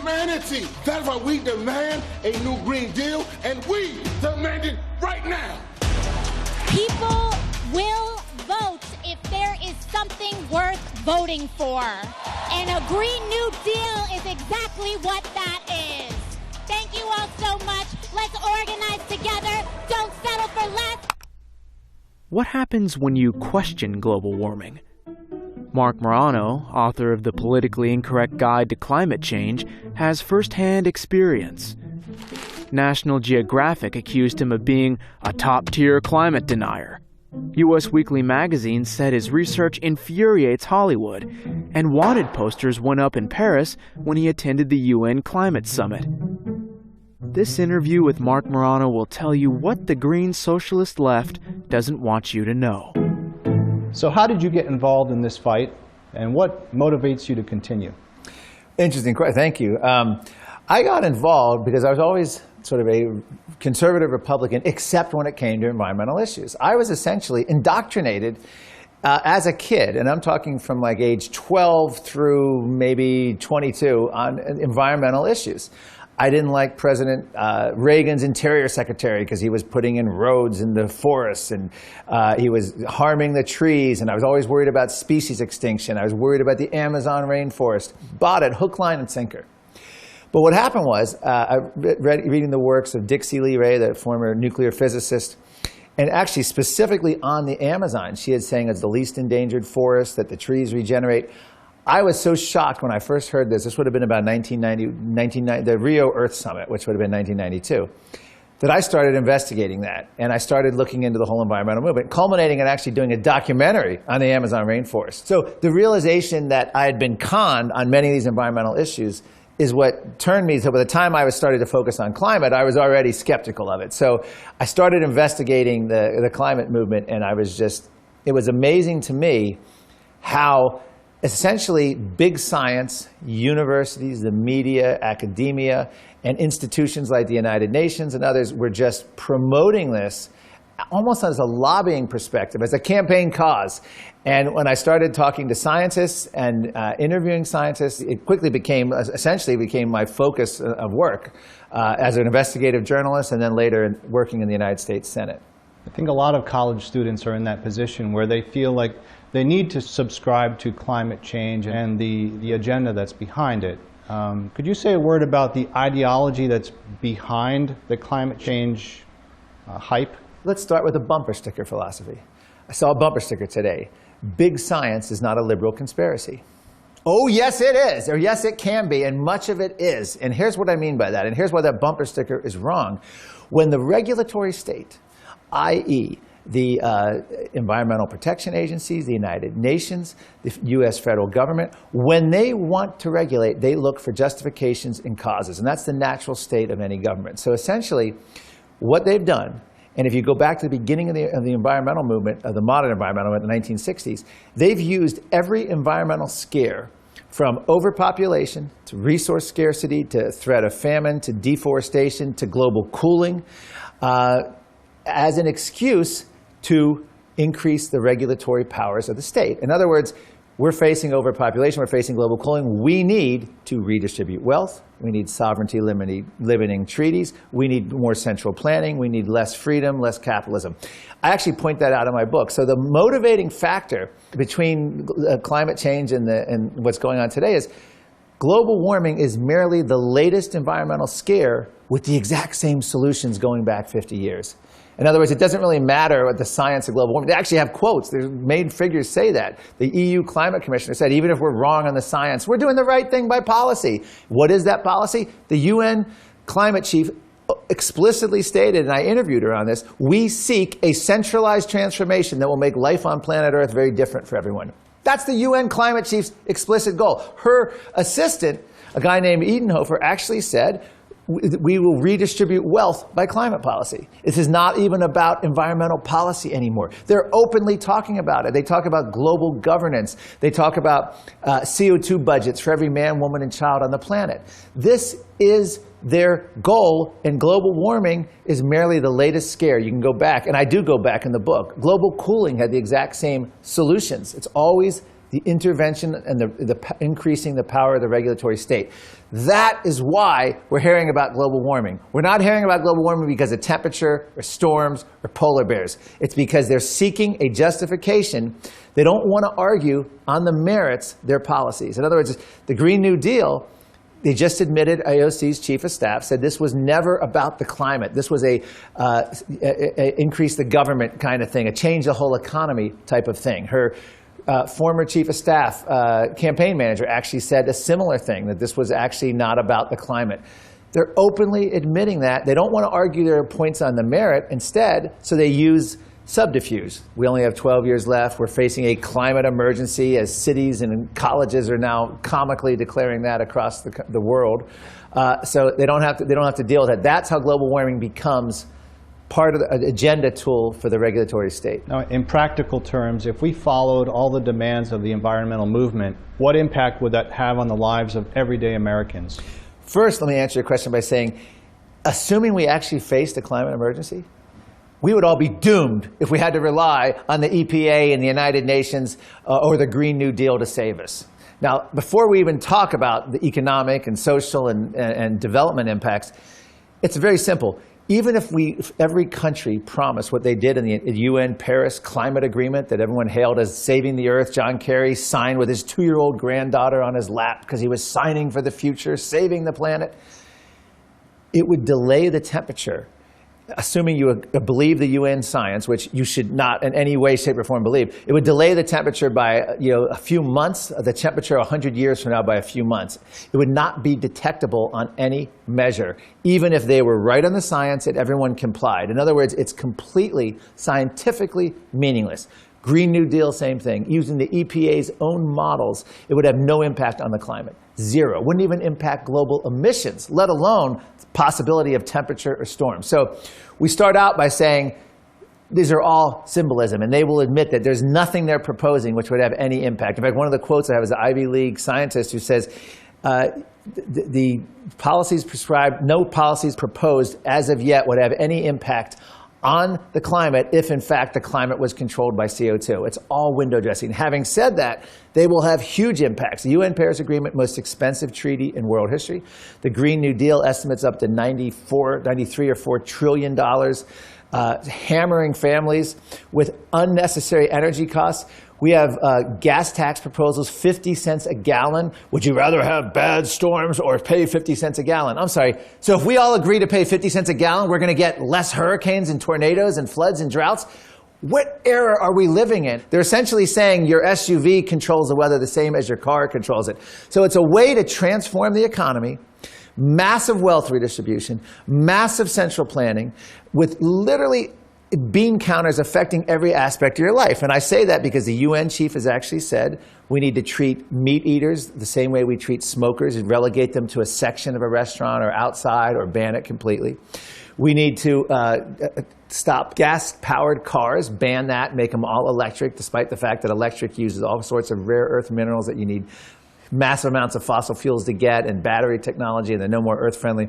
humanity. That's why we demand a new Green Deal, and we demand it right now. People will vote if there is something worth voting for. And a Green New Deal is exactly what that is. Thank you all so much. Let's organize together. Don't settle for less. What happens when you question global warming? Marc Morano, author of the Politically Incorrect Guide to Climate Change, has first-hand experience. National Geographic accused him of being a top-tier climate denier. U.S. Weekly Magazine said his research infuriates Hollywood, and wanted posters went up in Paris when he attended the UN Climate Summit. This interview with Marc Morano will tell you what the green socialist left doesn't want you to know. So how did you get involved in this fight, and what motivates you to continue? Interesting question. Thank you. I got involved because I was always sort of a conservative Republican, except when it came to environmental issues. I was essentially indoctrinated as a kid, and I'm talking from like age 12 through maybe 22, on environmental issues. I didn't like President Reagan's Interior Secretary because he was putting in roads in the forests, and he was harming the trees, and I was always worried about species extinction. I was worried about the Amazon rainforest. Bought it hook, line, and sinker. But what happened was, reading the works of Dixie Lee Ray, the former nuclear physicist, and actually specifically on the Amazon, she is saying it's the least endangered forest, that the trees regenerate. I was so shocked when I first heard this. This would have been about 1990, the Rio Earth Summit, which would have been 1992, that I started investigating that. And I started looking into the whole environmental movement, culminating in actually doing a documentary on the Amazon rainforest. So the realization that I had been conned on many of these environmental issues is what turned me. So by the time I was starting to focus on climate, I was already skeptical of it. So I started investigating the climate movement, and it was amazing to me how essentially big science, universities, the media, academia, and institutions like the United Nations and others were just promoting this almost as a lobbying perspective, as a campaign cause. And when I started talking to scientists and interviewing scientists, it quickly essentially became my focus of work as an investigative journalist, and then later working in the United States Senate. I think a lot of college students are in that position where they feel like they need to subscribe to climate change and the agenda that's behind it. Could you say a word about the ideology that's behind the climate change hype? Let's start with a bumper sticker philosophy. I saw a bumper sticker today. Big science is not a liberal conspiracy. Oh, yes, it is, or yes, it can be, and much of it is. And here's what I mean by that, and here's why that bumper sticker is wrong. When the regulatory state, i.e., the environmental protection agencies, the United Nations, the U.S. federal government, when they want to regulate, they look for justifications and causes, and that's the natural state of any government. So essentially, what they've done, and if you go back to the beginning of the environmental movement, of the modern environmental movement in the 1960s, they've used every environmental scare, from overpopulation to resource scarcity to threat of famine to deforestation to global cooling, as an excuse to increase the regulatory powers of the state. In other words, we're facing overpopulation, we're facing global cooling. We need to redistribute wealth. We need sovereignty limiting treaties. We need more central planning. We need less freedom, less capitalism. I actually point that out in my book. So the motivating factor between climate change and what's going on today is global warming is merely the latest environmental scare with the exact same solutions going back 50 years. In other words, it doesn't really matter what the science of global warming. They actually have quotes. Their main figures say that. The EU climate commissioner said, even if we're wrong on the science, we're doing the right thing by policy. What is that policy? The UN climate chief explicitly stated, and I interviewed her on this, we seek a centralized transformation that will make life on planet Earth very different for everyone. That's the UN climate chief's explicit goal. Her assistant, a guy named Edenhofer, actually said, we will redistribute wealth by climate policy. This is not even about environmental policy anymore. They're openly talking about it. They talk about global governance. They talk about CO2 budgets for every man, woman, and child on the planet. This is their goal, and global warming is merely the latest scare. You can go back, and I do go back in the book. Global cooling had the exact same solutions. It's always the intervention and increasing the power of the regulatory state. That is why we're hearing about global warming. We're not hearing about global warming because of temperature or storms or polar bears. It's because they're seeking a justification. They don't want to argue on the merits their policies. In other words, the Green New Deal, they just admitted, AOC's chief of staff said this was never about the climate. This was a increase the government kind of thing, a change the whole economy type of thing. Her former chief of staff, campaign manager, actually said a similar thing, that this was actually not about the climate. They're openly admitting that. They don't want to argue their points on the merit instead, so they use subterfuge. We only have 12 years left. We're facing a climate emergency as cities and colleges are now comically declaring that across the world. So they don't have to deal with that. That's how global warming becomes part of the agenda tool for the regulatory state. Now, in practical terms, if we followed all the demands of the environmental movement, what impact would that have on the lives of everyday Americans? First, let me answer your question by saying, assuming we actually faced a climate emergency, we would all be doomed if we had to rely on the EPA and the United Nations or the Green New Deal to save us. Now, before we even talk about the economic and social and development impacts, it's very simple. Even if every country promised what they did in the UN Paris Climate Agreement that everyone hailed as saving the Earth, John Kerry signed with his 2-year-old granddaughter on his lap because he was signing for the future, saving the planet, it would delay the temperature. Assuming you believe the UN science, which you should not in any way, shape, or form believe, it would delay the temperature by a few months, the temperature 100 years from now by a few months. It would not be detectable on any measure, even if they were right on the science and everyone complied. In other words, it's completely scientifically meaningless. Green New Deal, same thing. Using the EPA's own models, it would have no impact on the climate. Zero. Wouldn't even impact global emissions, let alone the possibility of temperature or storm. So we start out by saying these are all symbolism, and they will admit that there's nothing they're proposing which would have any impact. In fact, one of the quotes I have is an Ivy League scientist who says, the policies prescribed, no policies proposed as of yet would have any impact on the climate if, in fact, the climate was controlled by CO2. It's all window dressing. Having said that, they will have huge impacts. The UN Paris Agreement, most expensive treaty in world history. The Green New Deal estimates up to 93 or $4 trillion, hammering families with unnecessary energy costs. We have gas tax proposals, 50 cents a gallon. Would you rather have bad storms or pay 50 cents a gallon? I'm sorry. So if we all agree to pay 50 cents a gallon, we're going to get less hurricanes and tornadoes and floods and droughts? What era are we living in? They're essentially saying your SUV controls the weather the same as your car controls it. So it's a way to transform the economy, massive wealth redistribution, massive central planning, with literally bean counters affecting every aspect of your life. And I say that because the UN chief has actually said we need to treat meat eaters the same way we treat smokers and relegate them to a section of a restaurant or outside or ban it completely. We need to stop gas-powered cars, ban that, make them all electric, despite the fact that electric uses all sorts of rare earth minerals that you need massive amounts of fossil fuels to get, and battery technology, and they're no more earth-friendly.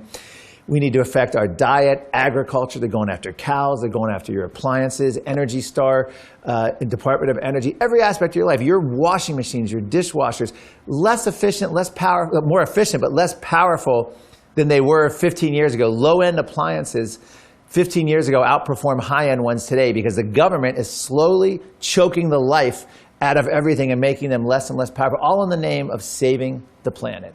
We need to affect our diet, agriculture. They're going after cows. They're going after your appliances, Energy Star, Department of Energy, every aspect of your life. Your washing machines, your dishwashers, less efficient, more efficient, but less powerful than they were 15 years ago. Low-end appliances 15 years ago outperform high-end ones today because the government is slowly choking the life out of everything and making them less and less powerful, all in the name of saving the planet.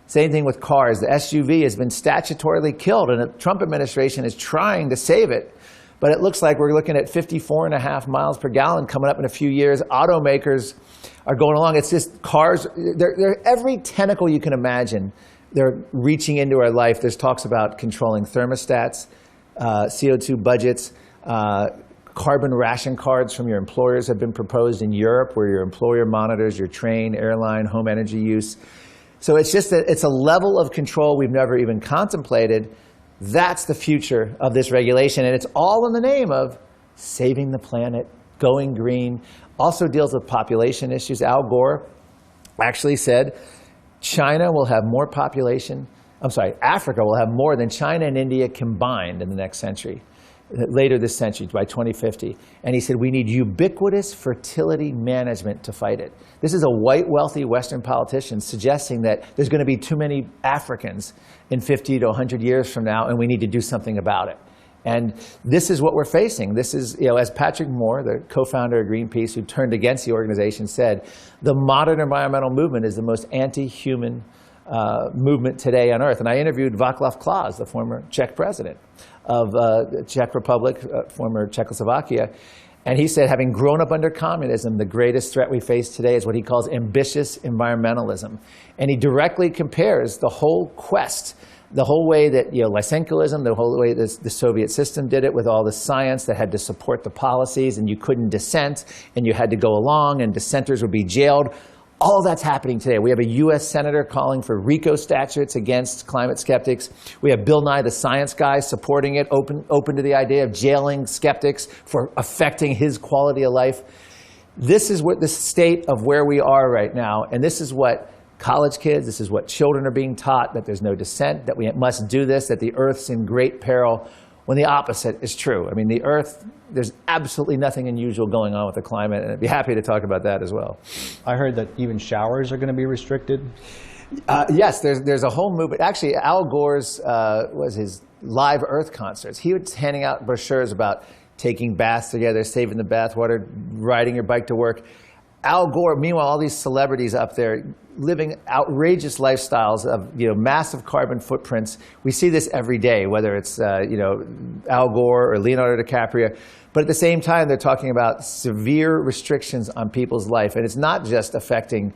Same thing with cars. The SUV has been statutorily killed, and the Trump administration is trying to save it. But it looks like we're looking at 54.5 miles per gallon coming up in a few years. Automakers are going along. It's just cars. They're every tentacle you can imagine. They're reaching into our life. There's talks about controlling thermostats, CO2 budgets, carbon ration cards from your employers have been proposed in Europe, where your employer monitors your train, airline, home energy use. So it's just it's a level of control we've never even contemplated. That's the future of this regulation, and it's all in the name of saving the planet, going green. Also deals with population issues. Al Gore actually said Africa will have more than China and India combined in the next century. later this century, by 2050. And he said, we need ubiquitous fertility management to fight it. This is a white, wealthy Western politician suggesting that there's going to be too many Africans in 50 to 100 years from now, and we need to do something about it. And this is what we're facing. This is, as Patrick Moore, the co-founder of Greenpeace, who turned against the organization, said, the modern environmental movement is the most anti-human movement today on Earth. And I interviewed Václav Klaus, the former Czech president of the Czech Republic, former Czechoslovakia. And he said, having grown up under communism, the greatest threat we face today is what he calls ambitious environmentalism. And he directly compares the whole quest, the whole way that Lysenkoism, the whole way the Soviet system did it with all the science that had to support the policies, and you couldn't dissent, and you had to go along, and dissenters would be jailed. All that's happening today. We have a U.S. senator calling for RICO statutes against climate skeptics. We have Bill Nye, the science guy, supporting it, open to the idea of jailing skeptics for affecting his quality of life. This is what the state of where we are right now, and this is what college kids, this is what children are being taught, that there's no dissent, that we must do this, that the Earth's in great peril, when the opposite is true. I mean, the Earth, there's absolutely nothing unusual going on with the climate, and I'd be happy to talk about that as well. I heard that even showers are going to be restricted. Yes, there's a whole movement. Actually, Al Gore's was his Live Earth concerts. He was handing out brochures about taking baths together, saving the bathwater, riding your bike to work. Al Gore, meanwhile, all these celebrities up there living outrageous lifestyles of massive carbon footprints. We see this every day, whether it's Al Gore or Leonardo DiCaprio. But at the same time, they're talking about severe restrictions on people's life, and it's not just affecting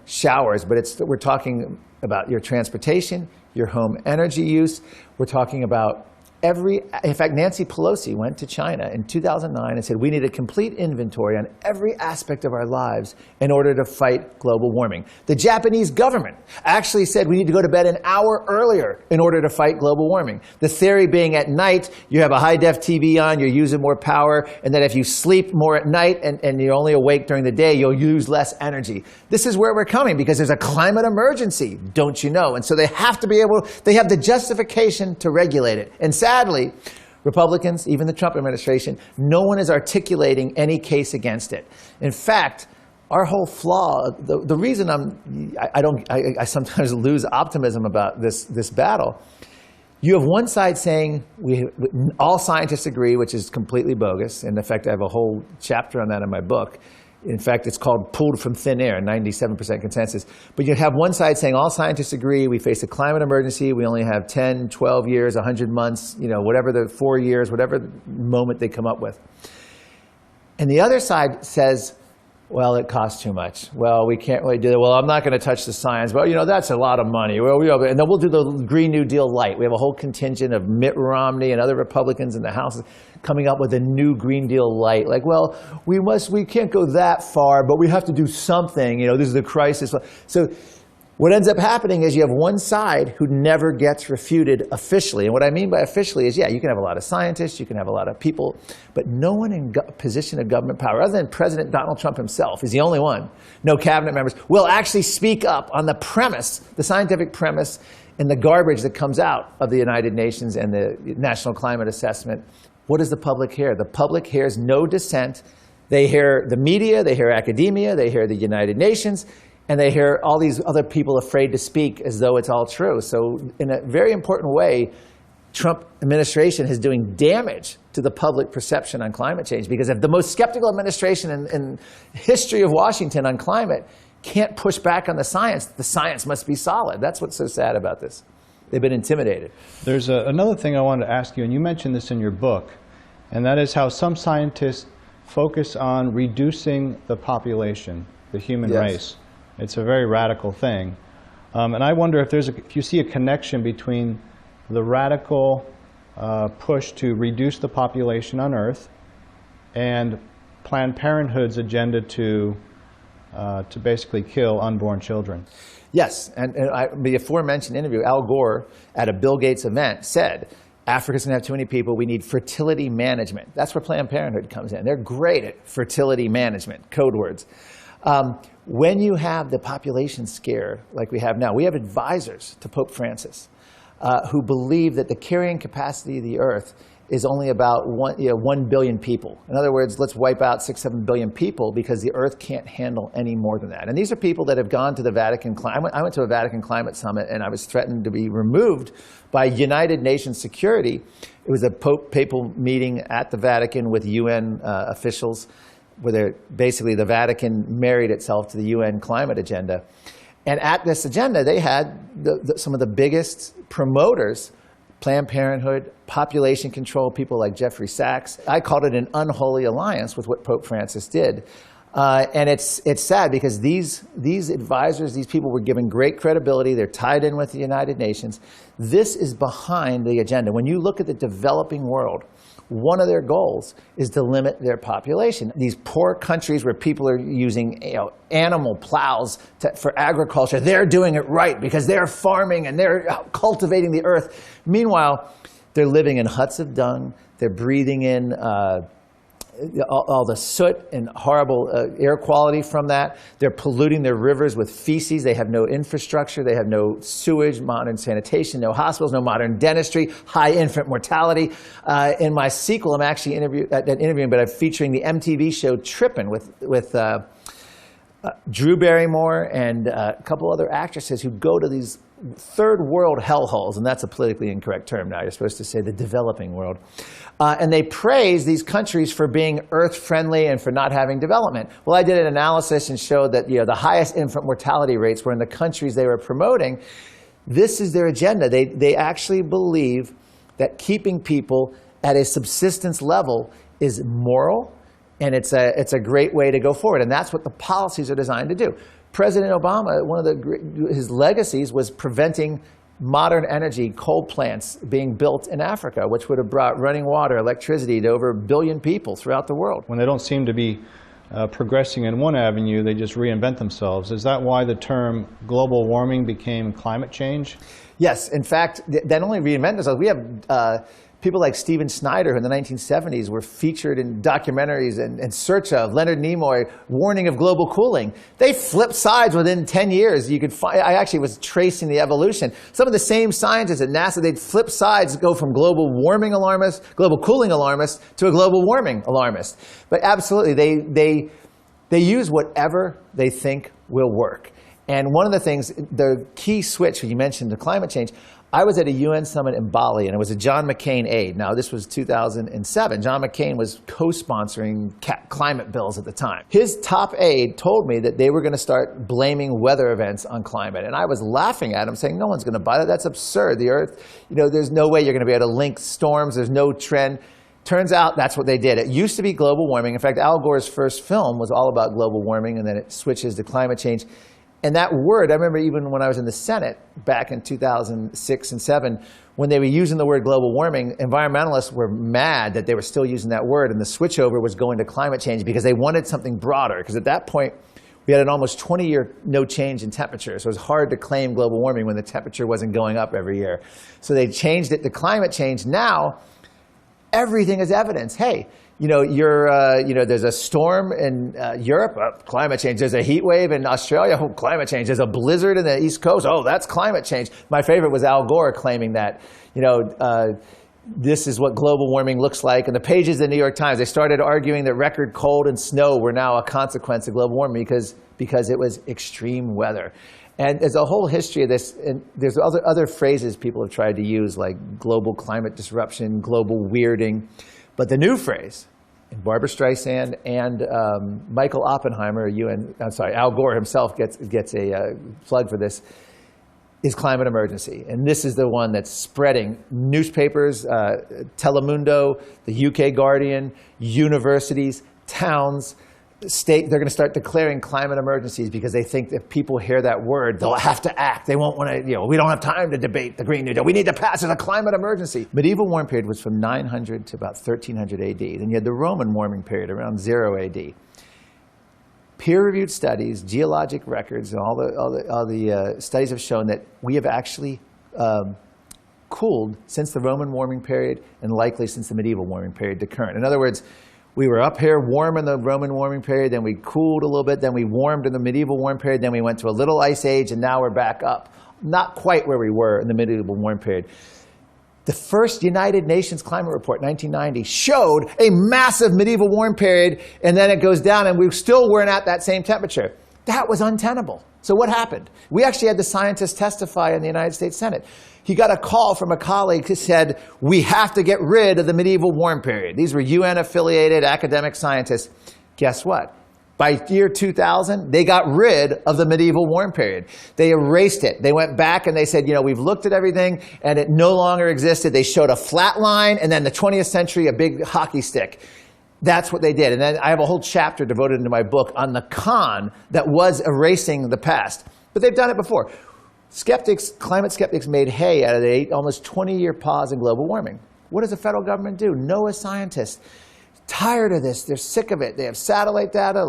showers, but we're talking about your transportation, your home energy use. We're talking about in fact, Nancy Pelosi went to China in 2009 and said, we need a complete inventory on every aspect of our lives in order to fight global warming. The Japanese government actually said we need to go to bed an hour earlier in order to fight global warming. The theory being at night, you have a high-def TV on, you're using more power, and that if you sleep more at night and you're only awake during the day, you'll use less energy. This is where we're coming because there's a climate emergency, don't you know? And so they have the justification to regulate it. And sadly, Republicans, even the Trump administration, no one is articulating any case against it. In fact, our whole flaw, the reason I sometimes lose optimism about this battle, you have one side saying all scientists agree, which is completely bogus. In fact, I have a whole chapter on that in my book. In fact, it's called Pulled from Thin Air, 97% consensus. But you have one side saying all scientists agree, we face a climate emergency, we only have 10, 12 years, 100 months, whatever the 4 years, whatever moment they come up with. And the other side says, well, it costs too much. Well, we can't really do that. Well, I'm not going to touch the science. Well, that's a lot of money. Well, and then we'll do the Green New Deal light. We have a whole contingent of Mitt Romney and other Republicans in the House coming up with a new Green Deal light. Like, well, we can't go that far, but we have to do something. This is the crisis. So what ends up happening is you have one side who never gets refuted officially. And what I mean by officially is, you can have a lot of scientists, you can have a lot of people, but no one in position of government power, other than President Donald Trump himself, is the only one, no cabinet members, will actually speak up on the premise, the scientific premise, and the garbage that comes out of the United Nations and the National Climate Assessment. What does the public hear? The public hears no dissent. They hear the media, they hear academia, they hear the United Nations, and they hear all these other people afraid to speak as though it's all true. So in a very important way, Trump administration is doing damage to the public perception on climate change, because if the most skeptical administration in history of Washington on climate can't push back on the science must be solid. That's what's so sad about this. They've been intimidated. There's another thing I wanted to ask you, and you mentioned this in your book, and that is how some scientists focus on reducing the population, the human race. It's a very radical thing. And I wonder if you see a connection between the radical push to reduce the population on Earth and Planned Parenthood's agenda to basically kill unborn children. Yes, and the aforementioned interview, Al Gore at a Bill Gates event said, Africa's going to have too many people, we need fertility management. That's where Planned Parenthood comes in. They're great at fertility management, code words. When you have the population scare like we have now, we have advisors to Pope Francis who believe that the carrying capacity of the Earth is only about 1 billion people. In other words, let's wipe out 6-7 billion people because the Earth can't handle any more than that. And these are people that have gone to the Vatican. I went to a Vatican climate summit, and I was threatened to be removed by United Nations security. It was a papal meeting at the Vatican with UN officials, where basically the Vatican married itself to the UN climate agenda. And at this agenda, they had some of the biggest promoters, Planned Parenthood, population control, people like Jeffrey Sachs. I called it an unholy alliance with what Pope Francis did. And it's sad because these advisors, these people were given great credibility. They're tied in with the United Nations. This is behind the agenda. When you look at the developing world, one of their goals is to limit their population. These poor countries where people are using animal plows for agriculture, they're doing it right because they're farming and they're cultivating the earth. Meanwhile, they're living in huts of dung. They're breathing in all the soot and horrible air quality from that. They're polluting their rivers with feces. They have no infrastructure. They have no sewage, modern sanitation, no hospitals, no modern dentistry, high infant mortality. In my sequel, I'm actually interviewing, but I'm featuring the MTV show Trippin' with Drew Barrymore and a couple other actresses who go to these third world hellholes, and that's a politically incorrect term now. You're supposed to say the developing world. And they praise these countries for being earth-friendly and for not having development. Well, I did an analysis and showed that the highest infant mortality rates were in the countries they were promoting. This is their agenda. They actually believe that keeping people at a subsistence level is moral, and it's a great way to go forward. And that's what the policies are designed to do. President Obama, one of his legacies was preventing modern energy, coal plants being built in Africa, which would have brought running water, electricity to over 1 billion people throughout the world. When they don't seem to be progressing in one avenue, they just reinvent themselves. Is that why the term global warming became climate change? Yes. In fact, that only reinvented themselves. We have people like Steven Snyder, who in the 1970s were featured in documentaries in search of Leonard Nimoy, warning of global cooling. They flipped sides within 10 years. You could find, I actually was tracing the evolution. Some of the same scientists at NASA, they'd flip sides, go from global warming alarmist, global cooling alarmist, to a global warming alarmist. But absolutely, they use whatever they think will work. And one of the things, the key switch, when you mentioned the climate change, I was at a UN summit in Bali, and it was a John McCain aid. Now, this was 2007. John McCain was co-sponsoring climate bills at the time. His top aide told me that they were going to start blaming weather events on climate. And I was laughing at him, saying, no one's going to buy that. That's absurd. The Earth, there's no way you're going to be able to link storms. There's no trend. Turns out that's what they did. It used to be global warming. In fact, Al Gore's first film was all about global warming, and then it switches to climate change. And that word, I remember even when I was in the Senate back in 2006 and 2007, when they were using the word global warming, environmentalists were mad that they were still using that word, and the switchover was going to climate change because they wanted something broader. Because at that point, we had an almost 20-year no change in temperature. So it was hard to claim global warming when the temperature wasn't going up every year. So they changed it to climate change. Now, everything is evidence. Hey, there's a storm in Europe, climate change. There's a heat wave in Australia, climate change. There's a blizzard in the East Coast, that's climate change. My favorite was Al Gore claiming that, this is what global warming looks like. And the pages of the New York Times, they started arguing that record cold and snow were now a consequence of global warming because it was extreme weather. And there's a whole history of this, and there's other phrases people have tried to use, like global climate disruption, global weirding. But the new phrase, and Barbara Streisand and Michael Oppenheimer, Al Gore himself gets a plug for this, is climate emergency. And this is the one that's spreading. Newspapers, Telemundo, the UK Guardian, universities, towns, state, they're going to start declaring climate emergencies because they think if people hear that word, they'll have to act. They won't want to, we don't have time to debate the Green New Deal. We need to pass it, a climate emergency. Medieval warm period was from 900 to about 1300 AD. Then you had the Roman warming period around 0 AD. Peer-reviewed studies, geologic records, and all the studies have shown that we have actually cooled since the Roman warming period and likely since the medieval warming period to current. In other words, we were up here warm in the Roman warming period, then we cooled a little bit, then we warmed in the medieval warm period, then we went to a little ice age, and now we're back up. Not quite where we were in the medieval warm period. The first United Nations climate report, 1990, showed a massive medieval warm period, and then it goes down, and we still weren't at that same temperature. That was untenable. So what happened? We actually had the scientists testify in the United States Senate. He got a call from a colleague who said, we have to get rid of the medieval warm period. These were UN-affiliated academic scientists. Guess what? By year 2000, they got rid of the medieval warm period. They erased it. They went back and they said, we've looked at everything and it no longer existed. They showed a flat line and then the 20th century, a big hockey stick. That's what they did. And then I have a whole chapter devoted into my book on the con that was erasing the past. But they've done it before. Climate skeptics made hay out of the almost 20-year pause in global warming. What does the federal government do? NOAA scientists, tired of this. They're sick of it. They have satellite data,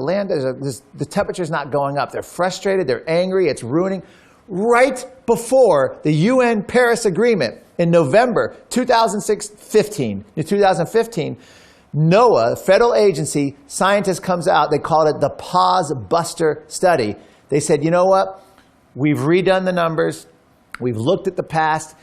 the temperature's not going up. They're frustrated. They're angry. It's ruining. Right before the UN Paris Agreement in November 2015, NOAA, federal agency, scientist comes out. They called it the Pause Buster Study. They said, you know what? We've redone the numbers. We've looked at the past.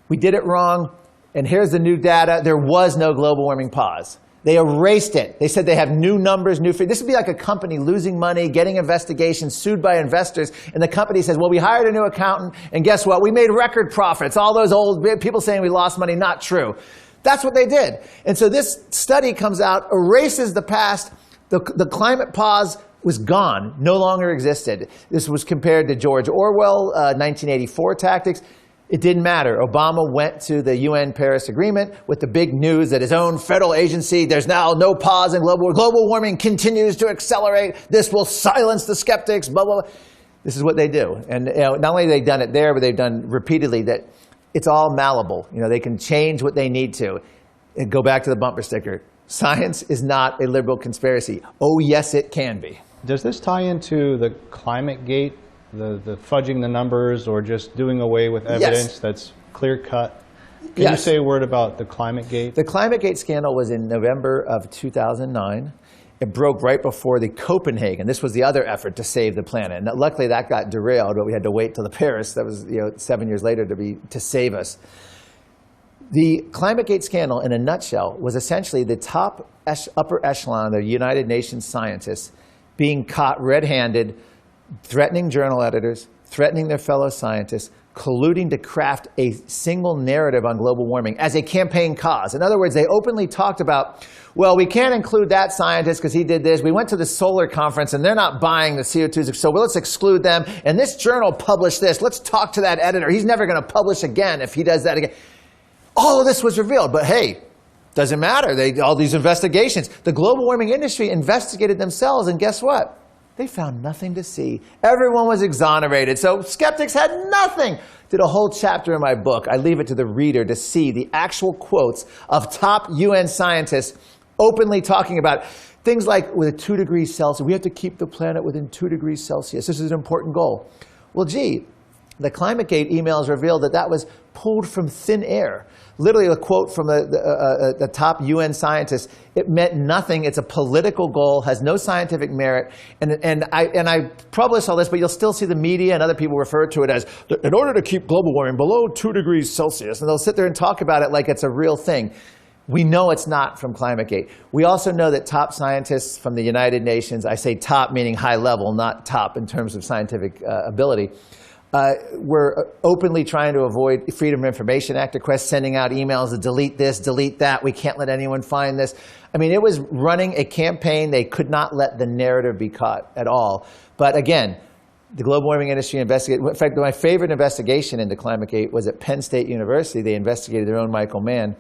We did it wrong. And here's the new data. There was no global warming pause. They erased it. They said they have new numbers, new figures. This would be like a company losing money, getting investigations, sued by investors, and the company says, well, we hired a new accountant, and guess what? We made record profits. All those old people saying we lost money, not true. That's what they did. And so this study comes out, erases the past. The climate pause was gone, no longer existed. This was compared to George Orwell, 1984 tactics. It didn't matter. Obama went to the UN Paris Agreement with the big news that his own federal agency, there's now no pause in global warming continues to accelerate. This will silence the skeptics, blah, blah, blah. This is what they do. And not only have they done it there, but they've done repeatedly that it's all malleable. They can change what they need to. And go back to the bumper sticker. Science is not a liberal conspiracy. Oh, yes, it can be. Does this tie into the climate gate? The fudging the numbers or just doing away with evidence that's clear-cut? Can you say a word about the climate gate? The climate gate scandal was in November of 2009. It broke right before the Copenhagen. This was the other effort to save the planet. And luckily that got derailed, but we had to wait till the Paris. That was 7 years later to save us. The climate gate scandal, in a nutshell, was essentially the top upper echelon of the United Nations scientists being caught red-handed, threatening journal editors, threatening their fellow scientists, colluding to craft a single narrative on global warming as a campaign cause. In other words, they openly talked about, well, we can't include that scientist because he did this. We went to the solar conference and they're not buying the CO2, so let's exclude them. And this journal published this. Let's talk to that editor. He's never going to publish again if he does that again. All of this was revealed, but hey, doesn't matter. All these investigations. The global warming industry investigated themselves, and guess what? They found nothing to see. Everyone was exonerated. So skeptics had nothing. Did a whole chapter in my book. I leave it to the reader to see the actual quotes of top UN scientists openly talking about things like with 2 degrees Celsius. We have to keep the planet within 2 degrees Celsius. This is an important goal. Well, gee, the ClimateGate emails revealed that was pulled from thin air. Literally a quote from the top UN scientists. It meant nothing. It's a political goal, has no scientific merit. And I publish all this, but you'll still see the media and other people refer to it as, in order to keep global warming below 2 degrees Celsius. And they'll sit there and talk about it like it's a real thing. We know it's not from ClimateGate. We also know that top scientists from the United Nations, I say top meaning high level, not top in terms of scientific ability, we're openly trying to avoid Freedom of Information Act requests, sending out emails to delete this, delete that. We can't let anyone find this. I mean, it was running a campaign. They could not let the narrative be caught at all. But again, the global warming industry investigated. In fact, my favorite investigation into ClimateGate was at Penn State University. They investigated their own Michael Mann.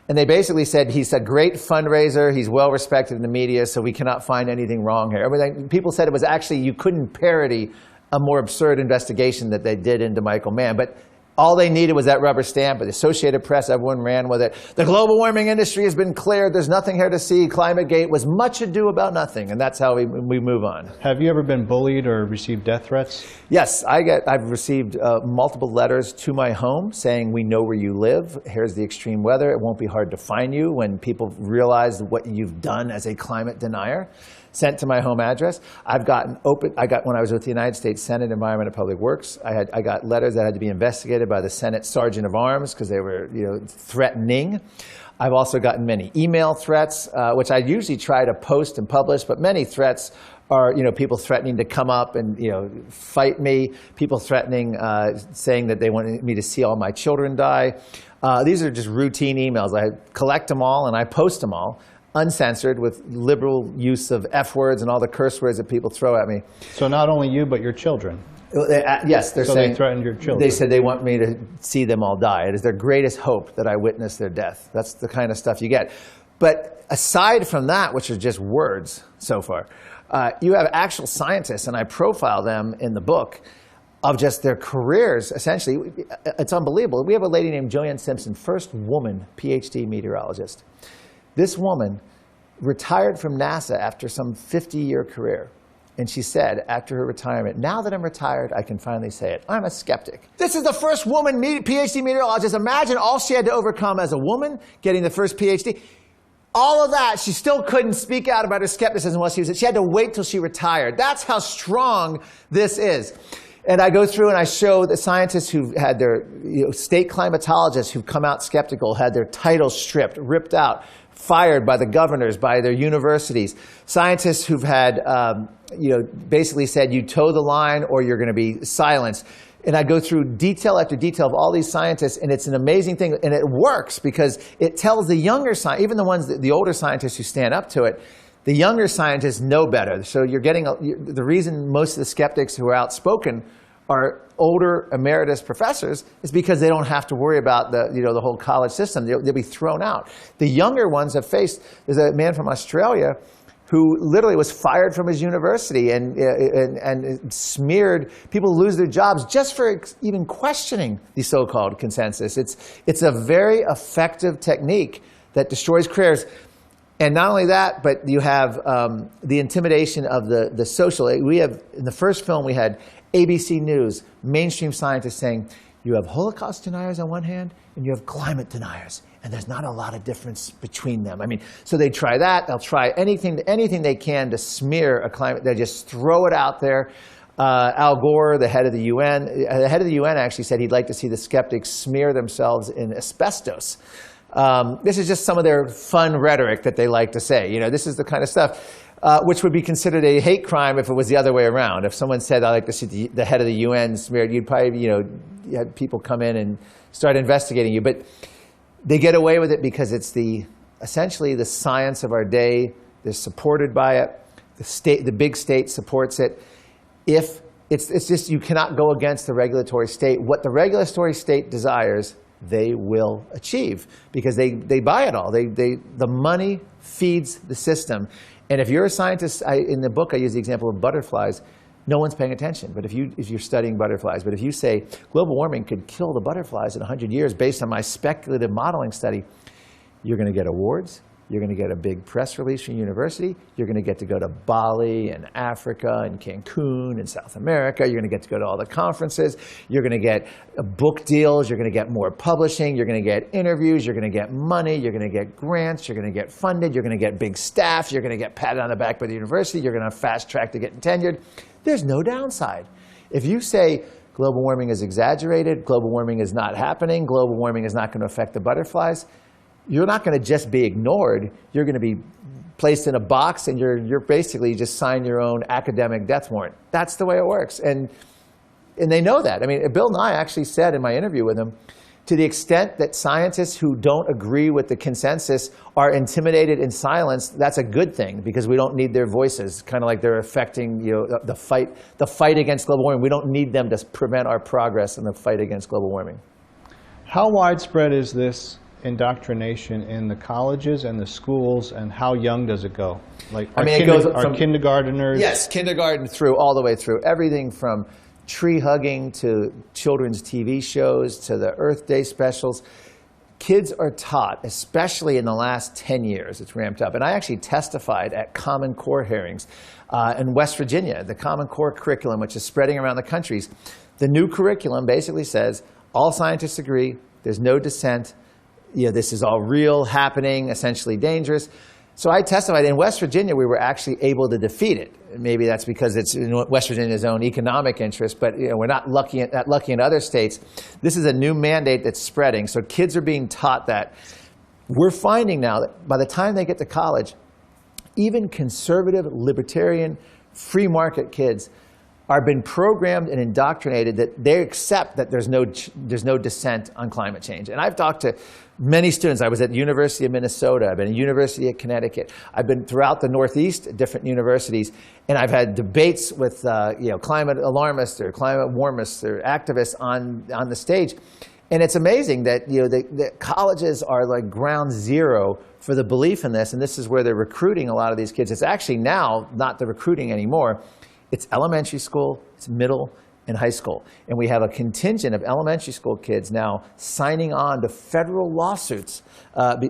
And they basically said he's a great fundraiser. He's well respected in the media, so we cannot find anything wrong here. I mean, people said it was actually, you couldn't parody a more absurd investigation that they did into Michael Mann. But all they needed was that rubber stamp. But the Associated Press, everyone ran with it. The global warming industry has been cleared. There's nothing here to see. ClimateGate was much ado about nothing. And that's how we move on. Have you ever been bullied or received death threats? Yes, I've received multiple letters to my home saying, we know where you live. Here's the extreme weather. It won't be hard to find you, when people realize what you've done as a climate denier. sent to my home address. I got when I was with the United States Senate Environment and Public Works, I got letters that had to be investigated by the Senate Sergeant of Arms because they were threatening. I've also gotten many email threats, which I usually try to post and publish, but many threats are people threatening to come up and fight me, people threatening, saying that they want me to see all my children die. These are just routine emails. I collect them all and I post them all, uncensored, with liberal use of F words and all the curse words that people throw at me. So not only you, but your children. Yes, they're saying they threatened your children. They said they want me to see them all die. It is their greatest hope that I witness their death. That's the kind of stuff you get. But aside from that, which are just words so far, you have actual scientists, and I profile them in the book, of just their careers, essentially. It's unbelievable. We have a lady named Joanne Simpson, first woman PhD meteorologist. This woman retired from NASA after some 50-year career. And she said, after her retirement, now that I'm retired, I can finally say it. I'm a skeptic. This is the first woman PhD meteorologist. Imagine all she had to overcome as a woman, getting the first PhD. All of that, she still couldn't speak out about her skepticism while she had to wait till she retired. That's how strong this is. And I go through and I show the scientists who've had their, state climatologists who've come out skeptical, had their titles stripped, ripped out, fired by the governors, by their universities. Scientists who've had, basically said, you toe the line or you're going to be silenced. And I go through detail after detail of all these scientists, and it's an amazing thing. And it works because it tells the younger scientists, even the older scientists who stand up to it, the younger scientists know better. So you're getting, the reason most of the skeptics who are outspoken are older emeritus professors is because they don't have to worry about the whole college system. They'll be thrown out. The younger ones have faced, there's a man from Australia who literally was fired from his university and smeared. People lose their jobs just for even questioning the so-called consensus. It's a very effective technique that destroys careers. And not only that, but you have the intimidation of the social. We have, in the first film, we had ABC News, mainstream scientists saying, you have Holocaust deniers on one hand, and you have climate deniers. And there's not a lot of difference between them. I mean, so they try that. They'll try anything they can to smear a climate. They just throw it out there. Al Gore, the head of the UN actually said he'd like to see the skeptics smear themselves in asbestos. This is just some of their fun rhetoric that they like to say. This is the kind of stuff which would be considered a hate crime if it was the other way around. If someone said, I'd like to see the head of the UN smeared, you'd probably, you had people come in and start investigating you. But they get away with it because it's essentially the science of our day. They're supported by it. The big state supports it. If it's just, you cannot go against the regulatory state. What the regulatory state desires, they will achieve because they buy it all. The money feeds the system. And if you're a scientist, in the book I use the example of butterflies. No one's paying attention. But if you're studying butterflies, but if you say global warming could kill the butterflies in 100 years based on my speculative modeling study, you're going to get awards. You're going to get a big press release from your university. You're going to get to go to Bali and Africa and Cancun and South America. You're going to get to go to all the conferences. You're going to get book deals. You're going to get more publishing. You're going to get interviews. You're going to get money. You're going to get grants. You're going to get funded. You're going to get big staff. You're going to get patted on the back by the university. You're going to fast track to getting tenured. There's no downside. If you say global warming is exaggerated, global warming is not happening, global warming is not going to affect the butterflies, you're not going to just be ignored. You're going to be placed in a box, and you're basically just sign your own academic death warrant. That's the way it works, and they know that. I mean, Bill Nye actually said in my interview with him, to the extent that scientists who don't agree with the consensus are intimidated and silenced, that's a good thing because we don't need their voices. Kind of like they're affecting the fight against global warming. We don't need them to prevent our progress in the fight against global warming. How widespread is this indoctrination in the colleges and the schools, and how young does it go? Like, it goes from kindergarteners? Yes, kindergarten through all the way through. Everything from tree hugging to children's TV shows to the Earth Day specials. Kids are taught, especially in the last 10 years, it's ramped up. And I actually testified at Common Core hearings in West Virginia, the Common Core curriculum, which is spreading around the countries. The new curriculum basically says all scientists agree, there's no dissent, this is all real, happening, essentially dangerous. So I testified in West Virginia, we were actually able to defeat it. Maybe that's because it's in West Virginia's own economic interest, but we're not lucky in other states. This is a new mandate that's spreading, so kids are being taught that. We're finding now that by the time they get to college, even conservative, libertarian, free market kids are being programmed and indoctrinated that they accept that there's no dissent on climate change. And I've talked to many students. I was at the University of Minnesota. I've been at the University of Connecticut. I've been throughout the Northeast at different universities, and I've had debates with climate alarmists or climate warmists or activists on the stage. And it's amazing that the colleges are like ground zero for the belief in this, and this is where they're recruiting a lot of these kids. It's actually now not the recruiting anymore. It's elementary school, it's middle, and high school. And we have a contingent of elementary school kids now signing on to federal lawsuits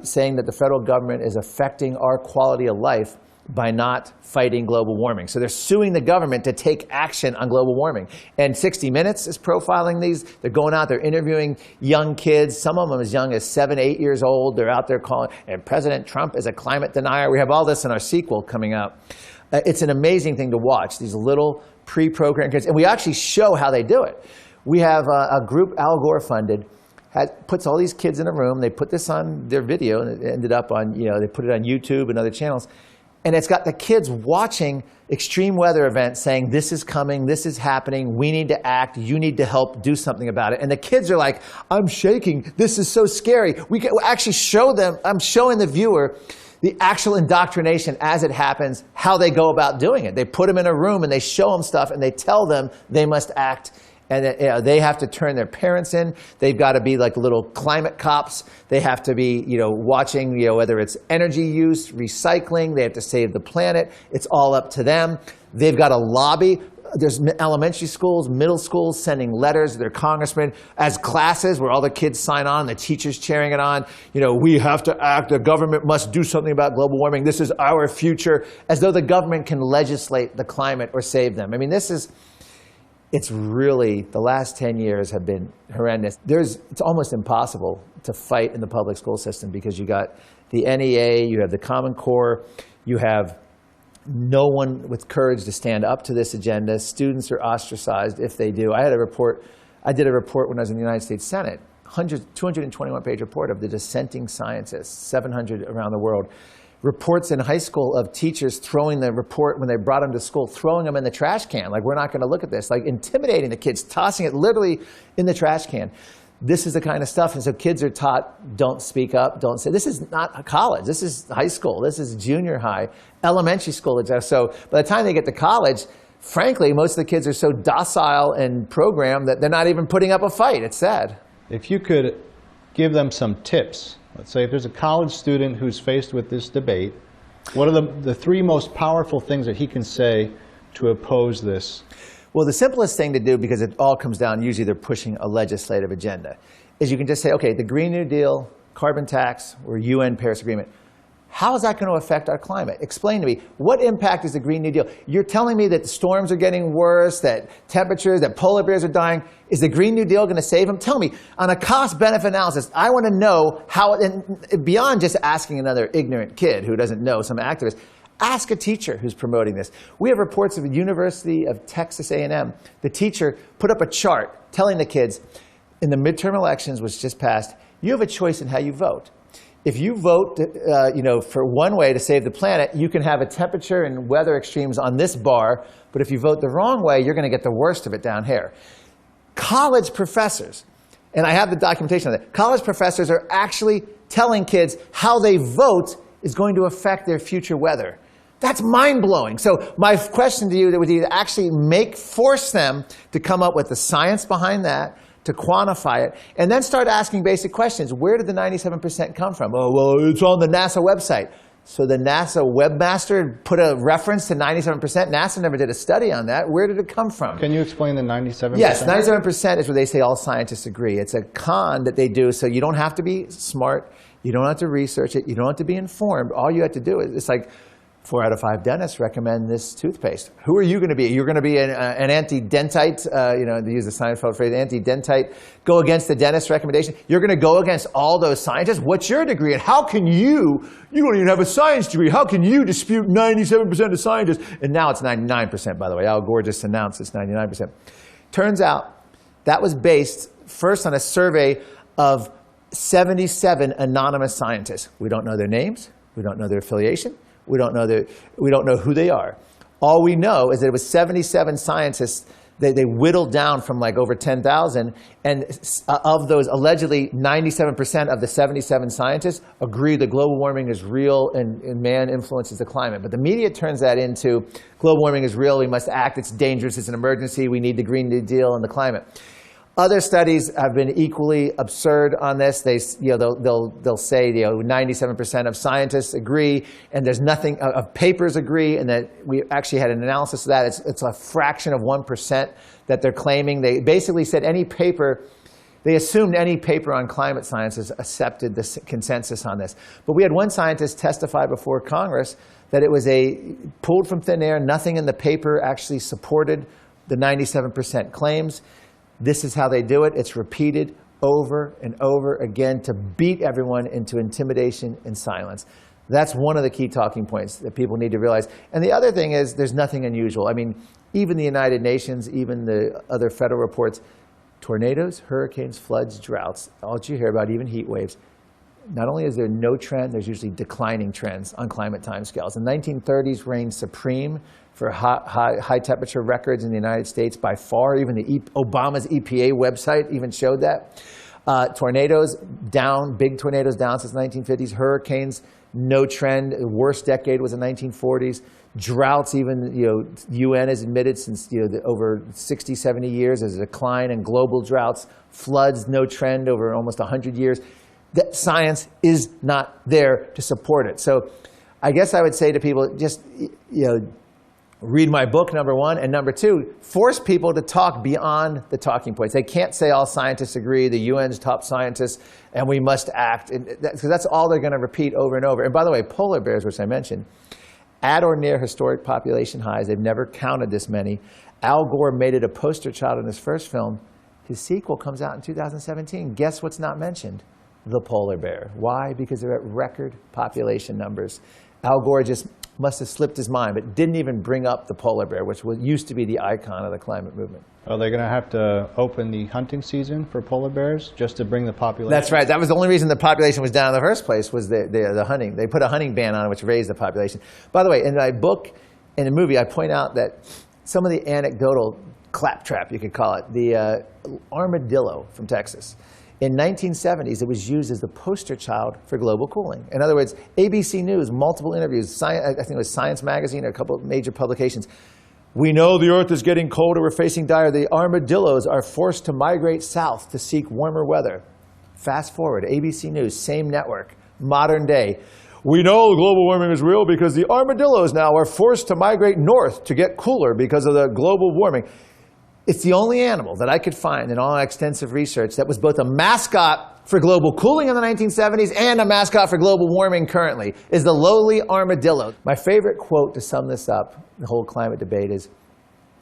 saying that the federal government is affecting our quality of life by not fighting global warming. So they're suing the government to take action on global warming. And 60 Minutes is profiling these. They're going out, they're interviewing young kids, some of them as young as 7, 8 years old. They're out there calling, and President Trump is a climate denier. We have all this in our sequel coming out. It's an amazing thing to watch, these little pre-programmed kids. And we actually show how they do it. We have a group Al Gore funded, puts all these kids in a room. They put this on their video, and it ended up on, they put it on YouTube and other channels. And it's got the kids watching extreme weather events saying, this is coming, this is happening, we need to act, you need to help do something about it. And the kids are like, I'm shaking, this is so scary. We can actually show them, I'm showing the viewer the actual indoctrination as it happens, how they go about doing it. They put them in a room and they show them stuff and they tell them they must act. And they have to turn their parents in. They've got to be like little climate cops. They have to be, watching, whether it's energy use, recycling. They have to save the planet. It's all up to them. They've got to lobby. There's elementary schools, middle schools sending letters to their congressmen as classes where all the kids sign on, the teachers cheering it on. We have to act. The government must do something about global warming. This is our future, as though the government can legislate the climate or save them. I mean, it's really, the last 10 years have been horrendous. It's almost impossible to fight in the public school system because you got the NEA, you have the Common Core, you have no one with courage to stand up to this agenda. Students are ostracized if they do. I did a report when I was in the United States Senate, 221-page report of the dissenting scientists, 700 around the world. Reports in high school of teachers throwing the report when they brought them to school, throwing them in the trash can, like, we're not going to look at this, like intimidating the kids, tossing it literally in the trash can. This is the kind of stuff, and so kids are taught, don't speak up, don't say. This is not college, this is high school, this is junior high, elementary school. So by the time they get to college, frankly, most of the kids are so docile and programmed that they're not even putting up a fight. It's sad. If you could give them some tips, let's say if there's a college student who's faced with this debate, what are the 3 most powerful things that he can say to oppose this? Well, the simplest thing to do, because it all comes down, usually they're pushing a legislative agenda, is you can just say, okay, the Green New Deal, carbon tax, or UN Paris Agreement, how is that going to affect our climate? Explain to me, what impact is the Green New Deal? You're telling me that the storms are getting worse, that temperatures, that polar bears are dying. Is the Green New Deal going to save them? Tell me, on a cost-benefit analysis, I want to know how, and beyond just asking another ignorant kid who doesn't know, some activist, ask a teacher who's promoting this. We have reports of the University of Texas A&M. The teacher put up a chart telling the kids, in the midterm elections, which just passed, you have a choice in how you vote. If you vote for one way to save the planet, you can have a temperature and weather extremes on this bar, but if you vote the wrong way, you're going to get the worst of it down here. College professors, and I have the documentation of that, college professors are actually telling kids how they vote is going to affect their future weather. That's mind-blowing. So my question to you would be to actually force them to come up with the science behind that, to quantify it, and then start asking basic questions. Where did the 97% come from? Oh, well, it's on the NASA website. So the NASA webmaster put a reference to 97%. NASA never did a study on that. Where did it come from? Can you explain the 97%? Yes, 97% is where they say all scientists agree. It's a con that they do, so you don't have to be smart. You don't have to research it. You don't have to be informed. All you have to do is, it's like 4 out of 5 dentists recommend this toothpaste. Who are you going to be? You're going to be an anti-dentite, to use the Seinfeld phrase, anti-dentite, go against the dentist's recommendation. You're going to go against all those scientists. What's your degree? And how can you don't even have a science degree. How can you dispute 97% of scientists? And now it's 99%, by the way. Al Gore just announced it's 99%. Turns out that was based first on a survey of 77 anonymous scientists. We don't know their names. We don't know their affiliation. We don't know who they are. All we know is that it was 77 scientists. They whittled down from like over 10,000, and of those, allegedly 97% of the 77 scientists agree that global warming is real and man influences the climate. But the media turns that into global warming is real, we must act, it's dangerous, it's an emergency, we need the Green New Deal and the climate. Other studies have been equally absurd on this. They'll say 97% of scientists agree, and there's nothing of papers agree, and that we actually had an analysis of that. It's a fraction of 1% that they're claiming. They basically said they assumed any paper on climate sciences accepted the consensus on this. But we had one scientist testify before Congress that it was pulled from thin air. Nothing in the paper actually supported the 97% claims. This is how they do it. It's repeated over and over again to beat everyone into intimidation and silence. That's one of the key talking points that people need to realize. And the other thing is there's nothing unusual. I mean, even the United Nations, even the other federal reports, tornadoes, hurricanes, floods, droughts, all that you hear about, even heat waves. Not only is there no trend, there's usually declining trends on climate timescales. The 1930s reigned supreme for high temperature records in the United States by far. Even Obama's EPA website even showed that. Tornadoes down, big tornadoes down since the 1950s. Hurricanes, no trend. The worst decade was the 1940s. Droughts, even UN has admitted since over 60, 70 years, there's a decline in global droughts. Floods, no trend over almost 100 years. That science is not there to support it. So I guess I would say to people, just read my book, number one, and number two, force people to talk beyond the talking points. They can't say all scientists agree, the UN's top scientists, and we must act, because that's all they're going to repeat over and over. And by the way, polar bears, which I mentioned, at or near historic population highs. They've never counted this many. Al Gore made it a poster child in his first film. His sequel comes out in 2017. Guess what's not mentioned? The polar bear. Why? Because they're at record population numbers. Al Gore just must have slipped his mind, but didn't even bring up the polar bear, which used to be the icon of the climate movement. Are they going to have to open the hunting season for polar bears just to bring the population? That's right. That was the only reason the population was down in the first place, was the hunting. They put a hunting ban on it, which raised the population. By the way, in my book and the movie, I point out that some of the anecdotal claptrap, you could call it, the armadillo from Texas. In 1970s, it was used as the poster child for global cooling. In other words, ABC News, multiple interviews, I think it was Science Magazine or a couple of major publications. We know the Earth is getting colder, we're facing dire. The armadillos are forced to migrate south to seek warmer weather. Fast forward, ABC News, same network, modern day. We know global warming is real because the armadillos now are forced to migrate north to get cooler because of the global warming. It's the only animal that I could find in all my extensive research that was both a mascot for global cooling in the 1970s and a mascot for global warming currently, is the lowly armadillo. My favorite quote to sum this up, the whole climate debate, is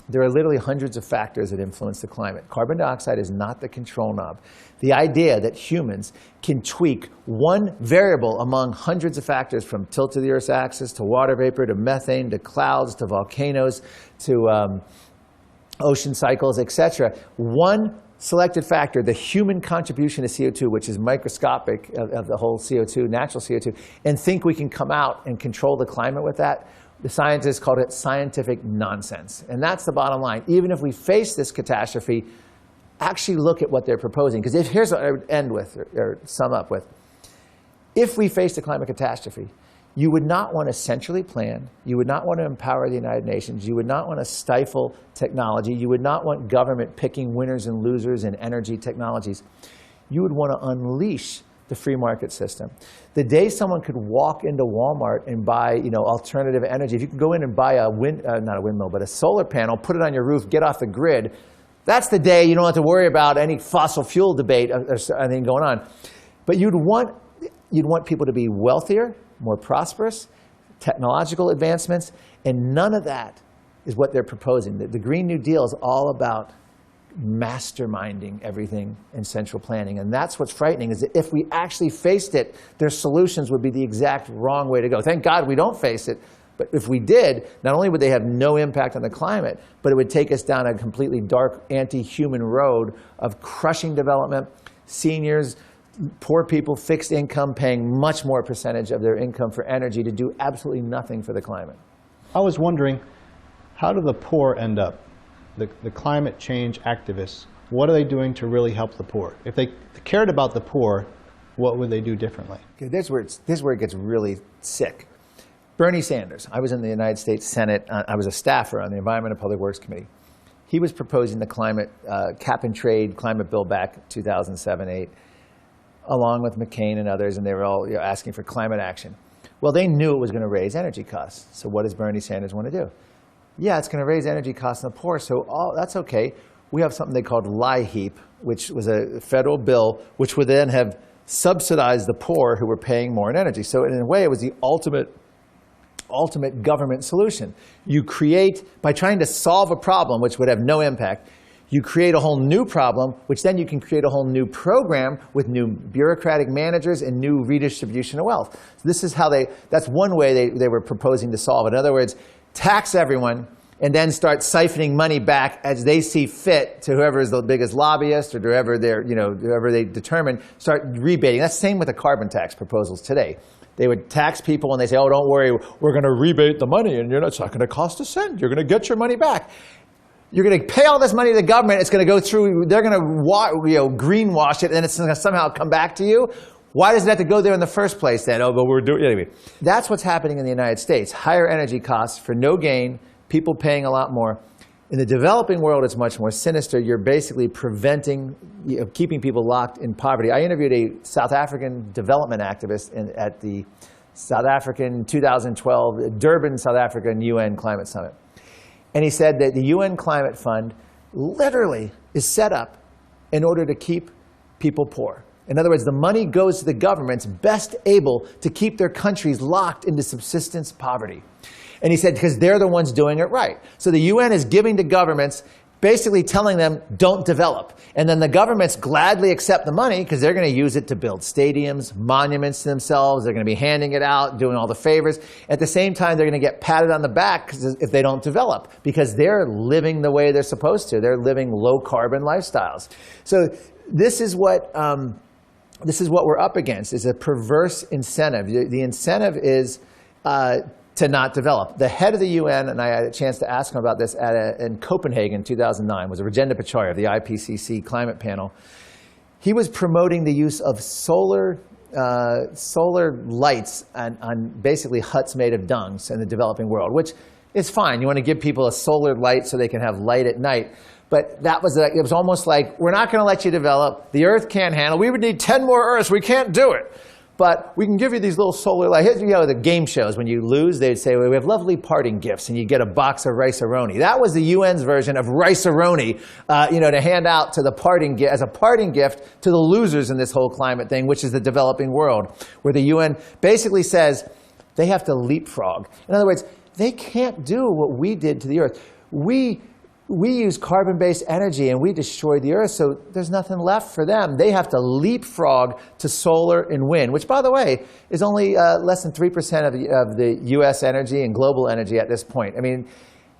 there are literally hundreds of factors that influence the climate. Carbon dioxide is not the control knob. The idea that humans can tweak one variable among hundreds of factors, from tilt of the Earth's axis to water vapor to methane to clouds to volcanoes to ocean cycles, etc. One selected factor, the human contribution to CO2, which is microscopic of the whole CO2, natural CO2, and think we can come out and control the climate with that, the scientists called it scientific nonsense. And that's the bottom line. Even if we face this catastrophe, actually look at what they're proposing. Because here's what I would end with, or sum up with. If we face a climate catastrophe, you would not want to centrally plan. You would not want to empower the United Nations. You would not want to stifle technology. You would not want government picking winners and losers in energy technologies. You would want to unleash the free market system. The day someone could walk into Walmart and buy, alternative energy, if you could go in and buy not a windmill, but a solar panel, put it on your roof, get off the grid, that's the day you don't have to worry about any fossil fuel debate or anything going on. But you'd want people to be wealthier, more prosperous, technological advancements, and none of that is what they're proposing. The Green New Deal is all about masterminding everything in central planning. And that's what's frightening, is that if we actually faced it, their solutions would be the exact wrong way to go. Thank God we don't face it. But if we did, not only would they have no impact on the climate, but it would take us down a completely dark, anti-human road of crushing development, seniors, poor people, fixed income, paying much more percentage of their income for energy to do absolutely nothing for the climate. I was wondering, how do the poor end up? The climate change activists, what are they doing to really help the poor? If they cared about the poor, what would they do differently? Okay, this is where it gets really sick. Bernie Sanders, I was in the United States Senate, I was a staffer on the Environment and Public Works Committee. He was proposing the climate cap and trade climate bill back in 2007-8, along with McCain and others, and they were all asking for climate action. Well, they knew it was going to raise energy costs. So what does Bernie Sanders want to do? Yeah, it's going to raise energy costs on the poor, so that's okay. We have something they called LIHEAP, which was a federal bill which would then have subsidized the poor who were paying more in energy. So in a way, it was the ultimate government solution. You create, by trying to solve a problem which would have no impact, you create a whole new problem, which then you can create a whole new program with new bureaucratic managers and new redistribution of wealth. So this is how that's one way they were proposing to solve it. In other words, tax everyone and then start siphoning money back as they see fit to whoever is the biggest lobbyist or whoever they determine, start rebating. That's the same with the carbon tax proposals today. They would tax people and they say, oh, don't worry, we're going to rebate the money and it's not going to cost a cent. You're going to get your money back. You're going to pay all this money to the government. It's going to go through, they're going to greenwash it, and it's going to somehow come back to you. Why does it have to go there in the first place then? Oh, but we're doing it anyway. That's what's happening in the United States. Higher energy costs for no gain, people paying a lot more. In the developing world, it's much more sinister. You're basically preventing, keeping people locked in poverty. I interviewed a South African development activist at the South African 2012 Durban, South African UN Climate Summit. And he said that the UN Climate Fund literally is set up in order to keep people poor. In other words, the money goes to the governments best able to keep their countries locked into subsistence poverty. And he said, because they're the ones doing it right. So the UN is giving to governments, basically telling them, don't develop. And then the governments gladly accept the money because they're going to use it to build stadiums, monuments to themselves. They're going to be handing it out, doing all the favors. At the same time, they're going to get patted on the back if they don't develop, because they're living the way they're supposed to. They're living low-carbon lifestyles. So this is what we're up against, is a perverse incentive. The incentive is to not develop. The head of the UN, and I had a chance to ask him about this in Copenhagen in 2009, was Rajendra Pachauri of the IPCC climate panel. He was promoting the use of solar lights on basically huts made of dungs in the developing world, which is fine. You want to give people a solar light so they can have light at night. But it was almost like, we're not going to let you develop. The Earth can't handle. We would need 10 more Earths. We can't do it. But we can give you these little solar lights. Here's, the game shows, when you lose, they'd say, well, we have lovely parting gifts, and you get a box of rice-a-roni. That was the UN's version of rice-a-roni, to hand out to the parting gift, as a parting gift to the losers in this whole climate thing, which is the developing world, where the UN basically says they have to leapfrog. In other words, they can't do what we did to the Earth. We use carbon-based energy and we destroyed the Earth, so there's nothing left for them. They have to leapfrog to solar and wind, which, by the way, is only less than 3% of the U.S. energy and global energy at this point. I mean,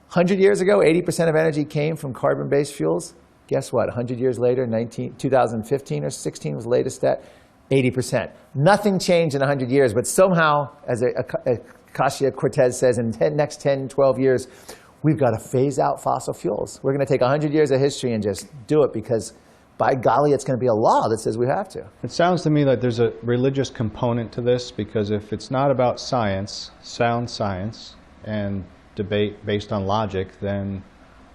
100 years ago, 80% of energy came from carbon-based fuels. Guess what? 100 years later, 2015 or 16 was the latest stat, 80%. Nothing changed in 100 years, but somehow, as Ocasio-Cortez says, in the next 10, 12 years, we've got to phase out fossil fuels. We're going to take 100 years of history and just do it because, by golly, it's going to be a law that says we have to. It sounds to me like there's a religious component to this, because if it's not about science, sound science, and debate based on logic, then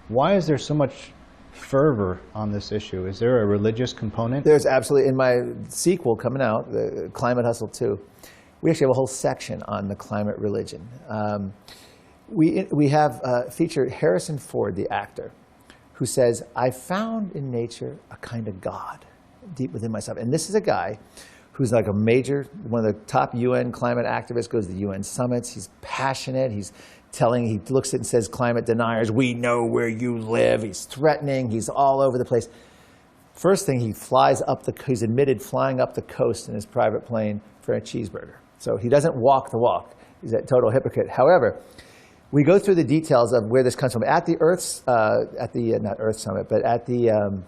why is there so much fervor on this issue? Is there a religious component? There's absolutely. In my sequel coming out, the Climate Hustle 2, we actually have a whole section on the climate religion. We have featured Harrison Ford, the actor, who says, I found in nature a kind of God deep within myself. And this is a guy who's like one of the top UN climate activists, goes to the UN summits. He's passionate. He looks at it and says, climate deniers, we know where you live. He's threatening. He's all over the place. First thing, he's admitted flying up the coast in his private plane for a cheeseburger. So he doesn't walk the walk. He's a total hypocrite. However, we go through the details of where this comes from. At the not Earth Summit, but at the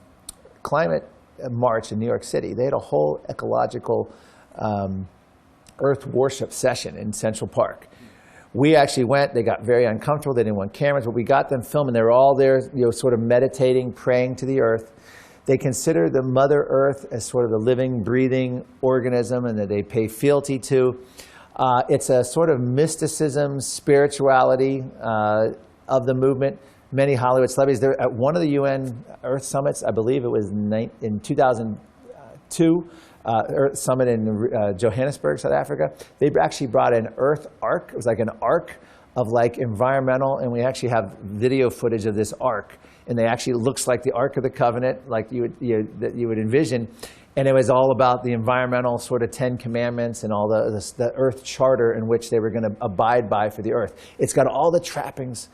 climate march in New York City, they had a whole ecological Earth worship session in Central Park. We actually went. They got very uncomfortable. They didn't want cameras, but we got them filming. They were all there, sort of meditating, praying to the Earth. They consider the Mother Earth as sort of a living, breathing organism, and that they pay fealty to. It's a sort of mysticism, spirituality of the movement. Many Hollywood celebrities. They're at one of the UN Earth Summits, I believe it was in 2002, Earth Summit in Johannesburg, South Africa. They actually brought an Earth Ark. It was like an ark of like environmental, and we actually have video footage of this ark. And they actually looks like the Ark of the Covenant, like that you would envision. And it was all about the environmental sort of 10 Commandments and all the Earth Charter in which they were going to abide by for the Earth. It's got all the trappings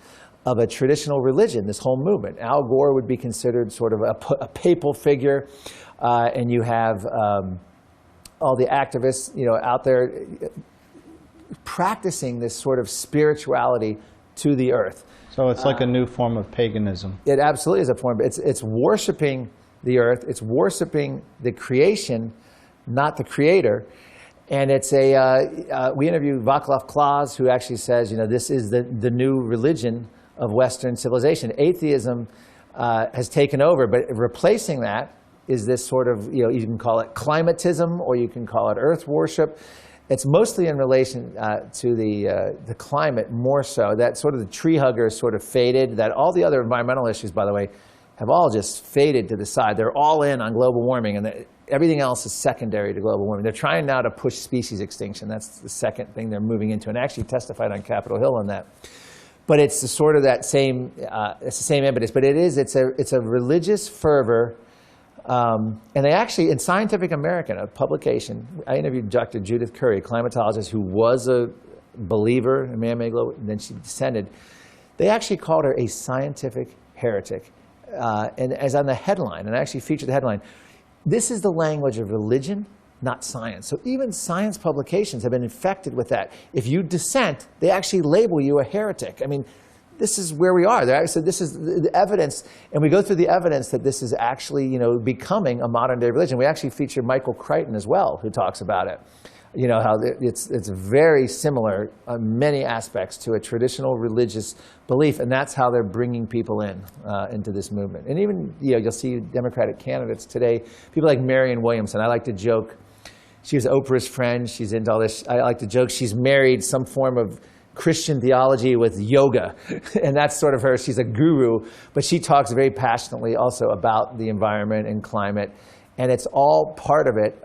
of a traditional religion, this whole movement. Al Gore would be considered sort of a papal figure. And you have all the activists out there practicing this sort of spirituality to the Earth. So it's like a new form of paganism. It absolutely is a form. It's worshiping the Earth. It's worshiping the creation, not the creator. And it's we interviewed Václav Klaus, who actually says, this is the new religion of Western civilization. Atheism has taken over, but replacing that is this sort of, you can call it climatism, or you can call it earth worship. It's mostly in relation to the climate more so. That sort of the tree huggers sort of faded. That all the other environmental issues, by the way, have all just faded to the side. They're all in on global warming, and everything else is secondary to global warming. They're trying now to push species extinction. That's the second thing they're moving into, and I actually testified on Capitol Hill on that. But it's the sort of that same, it's the same impetus. But it's a religious fervor. And they actually, in Scientific American, a publication, I interviewed Dr. Judith Curry, a climatologist who was a believer in man-made global, and then she descended. They actually called her a scientific heretic. And as on the headline, and I actually featured the headline, this is the language of religion, not science. So even science publications have been infected with that. If you dissent, they actually label you a heretic. I mean, this is where we are. So this is the evidence, and we go through the evidence that this is actually, becoming a modern-day religion. We actually feature Michael Crichton as well, who talks about it. How it's very similar on many aspects to a traditional religious belief, and that's how they're bringing people into this movement. And even, you'll see Democratic candidates today, people like Marianne Williamson. I like to joke, she was Oprah's friend. She's into all this. I like to joke she's married some form of Christian theology with yoga, and that's sort of her. She's a guru, but she talks very passionately also about the environment and climate, and it's all part of it.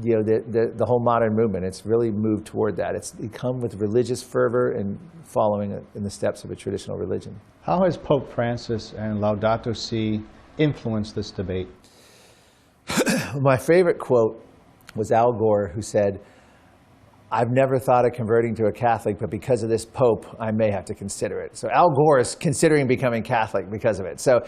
The whole modern movement, it's really moved toward that. It's come with religious fervor and following in the steps of a traditional religion. How has Pope Francis and Laudato Si influenced this debate? My favorite quote was Al Gore, who said, "I've never thought of converting to a Catholic, but because of this Pope, I may have to consider it." So Al Gore is considering becoming Catholic because of it. So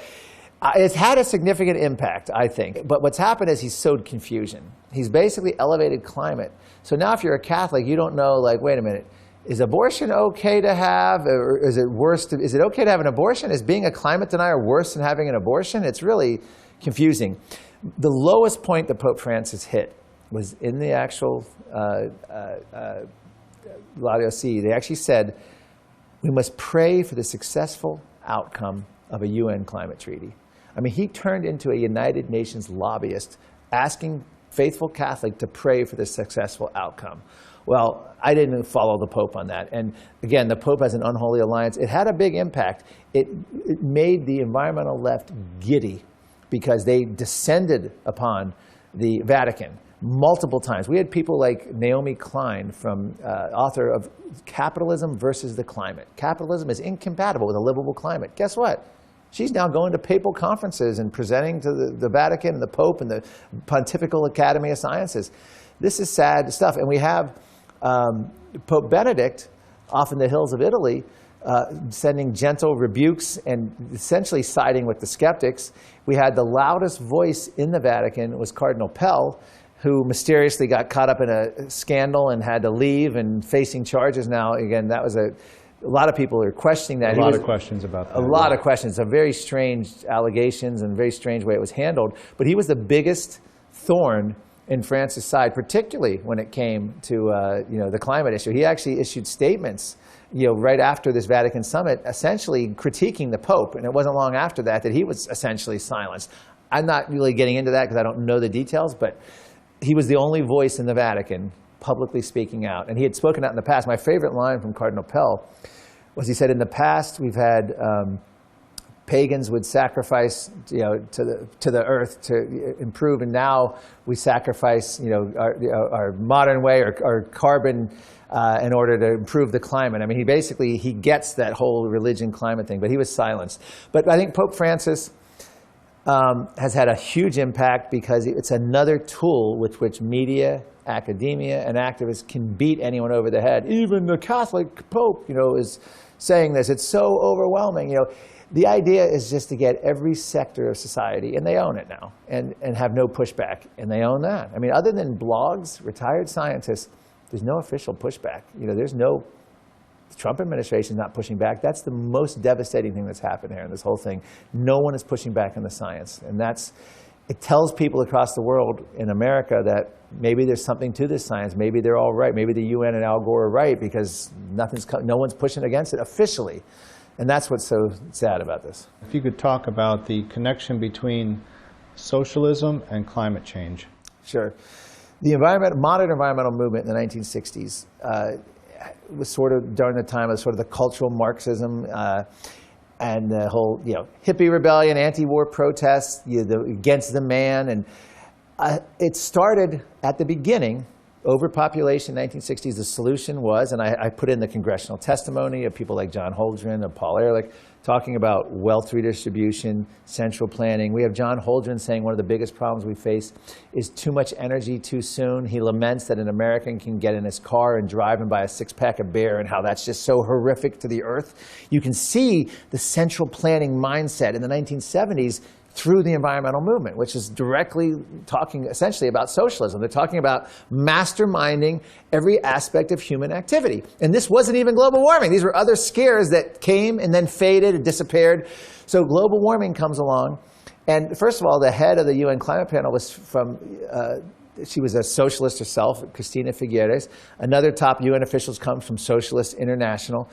it's had a significant impact, I think. But what's happened is he's sowed confusion. He's basically elevated climate. So now if you're a Catholic, you don't know, like, wait a minute, is abortion okay to have? Or is it worse? Is it okay to have an abortion? Is being a climate denier worse than having an abortion? It's really confusing. The lowest point that Pope Francis hit was in the actual Laudato Si. They actually said, we must pray for the successful outcome of a UN climate treaty. I mean, he turned into a United Nations lobbyist asking faithful Catholic to pray for the successful outcome. Well, I didn't follow the Pope on that. And again, the Pope has an unholy alliance. It had a big impact. It made the environmental left giddy because they descended upon the Vatican multiple times. We had people like Naomi Klein, author of Capitalism versus the Climate. Capitalism is incompatible with a livable climate. Guess what? She's now going to papal conferences and presenting to the Vatican and the Pope and the Pontifical Academy of Sciences. This is sad stuff. And we have Pope Benedict off in the hills of Italy sending gentle rebukes and essentially siding with the skeptics. We had the loudest voice in the Vatican was Cardinal Pell, who mysteriously got caught up in a scandal and had to leave and facing charges now. Again, that was a lot of people are questioning that. A lot of questions about that. A lot of questions. A very strange allegations and very strange way it was handled. But he was the biggest thorn in France's side, particularly when it came to the climate issue. He actually issued statements right after this Vatican summit, essentially critiquing the Pope. And it wasn't long after that he was essentially silenced. I'm not really getting into that because I don't know the details, but he was the only voice in the Vatican publicly speaking out. And he had spoken out in the past. My favorite line from Cardinal Pell was he said, in the past we've had pagans would sacrifice to the earth to improve, and now we sacrifice our modern way or carbon in order to improve the climate. I mean, he gets that whole religion climate thing, but he was silenced. But I think Pope Francis has had a huge impact because it's another tool with which media, academia, and activists can beat anyone over the head. Even the Catholic Pope, is saying this. It's so overwhelming. The idea is just to get every sector of society, and they own it now, and have no pushback, and they own that. I mean, other than blogs, retired scientists, there's no official pushback. The Trump administration is not pushing back. That's the most devastating thing that's happened here in this whole thing. No one is pushing back on the science, and it tells people across the world in America that maybe there's something to this science. Maybe they're all right. Maybe the UN and Al Gore are right because no one's pushing against it officially. And that's what's so sad about this. If you could talk about the connection between socialism and climate change. Sure. The modern environmental movement in the 1960s was sort of during the time of sort of the cultural Marxism and the whole hippie rebellion, anti-war protests against the man. And it started at the beginning. Overpopulation in the 1960s, the solution was, and I put in the congressional testimony of people like John Holdren and Paul Ehrlich talking about wealth redistribution, central planning. We have John Holdren saying one of the biggest problems we face is too much energy too soon. He laments that an American can get in his car and drive and buy a six-pack of beer and how that's just so horrific to the earth. You can see the central planning mindset in the 1970s through the environmental movement, which is directly talking essentially about socialism. They're talking about masterminding every aspect of human activity. And this wasn't even global warming. These were other scares that came and then faded and disappeared. So global warming comes along. And first of all, the head of the UN climate panel was she was a socialist herself, Cristina Figueres. Another top UN officials come from Socialist International.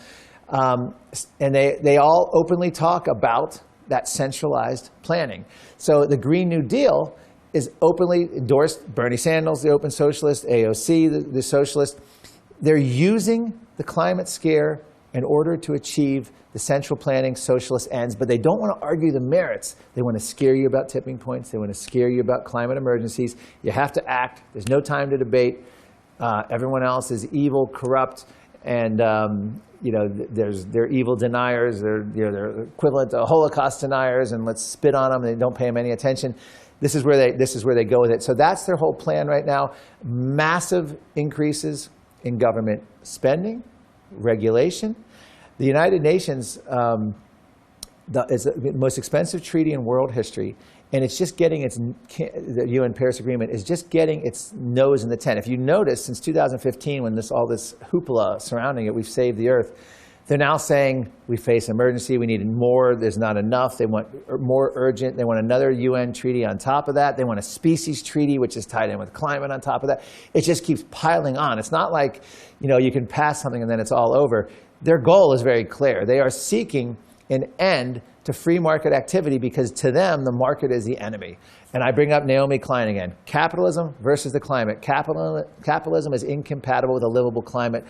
And they all openly talk about that centralized planning. So the Green New Deal is openly endorsed. Bernie Sanders, the open socialist, AOC, the socialist. They're using the climate scare in order to achieve the central planning socialist ends, but they don't want to argue the merits. They want to scare you about tipping points. They want to scare you about climate emergencies. You have to act. There's no time to debate. Everyone else is evil, corrupt, and they're evil deniers. They're equivalent to Holocaust deniers, and let's spit on them. They don't pay them any attention. This is where they go with it. So that's their whole plan right now. Massive increases in government spending, regulation. The United Nations is the most expensive treaty in world history. And it's just getting the UN Paris Agreement is just getting its nose in the tent. If you notice, since 2015, when all this hoopla surrounding it, we've saved the earth, they're now saying we face emergency, we need more, there's not enough, they want more urgent, they want another UN treaty on top of that, they want a species treaty, which is tied in with climate on top of that. It just keeps piling on. It's not like you can pass something and then it's all over. Their goal is very clear. They are seeking an end to free market activity because to them, the market is the enemy. And I bring up Naomi Klein again. Capitalism versus the climate. Capitalism is incompatible with a livable climate.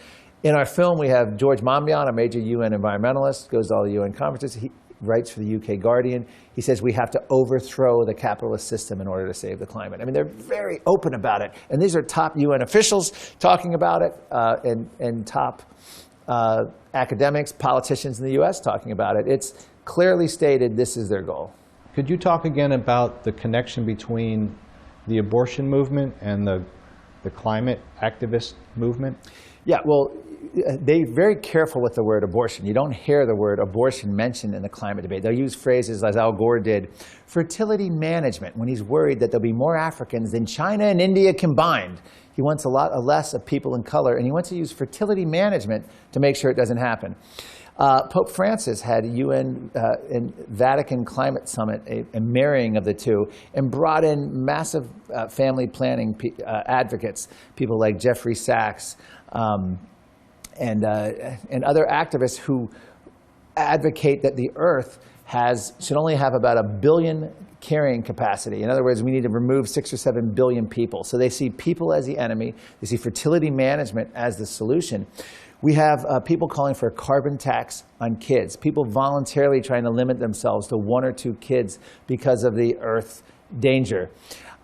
In our film, we have George Monbiot, a major UN environmentalist, goes to all the UN conferences. He writes for the UK Guardian. He says we have to overthrow the capitalist system in order to save the climate. I mean, they're very open about it. And these are top UN officials talking about it and top academics, politicians in the US talking about it. clearly stated this is their goal. Could you talk again about the connection between the abortion movement and the climate activist movement? Yeah, well, they're very careful with the word abortion. You don't hear the word abortion mentioned in the climate debate. They'll use phrases as Al Gore did, fertility management, when he's worried that there'll be more Africans than China and India combined. He wants a lot less of people in color, and he wants to use fertility management to make sure it doesn't happen. Pope Francis had UN and Vatican climate summit, a marrying of the two, and brought in massive family planning advocates, people like Jeffrey Sachs and other activists who advocate that the Earth should only have about 1 billion carrying capacity. In other words, we need to remove 6 or 7 billion people. So they see people as the enemy. They see fertility management as the solution. We have people calling for a carbon tax on kids, people voluntarily trying to limit themselves to 1 or 2 kids because of the Earth danger.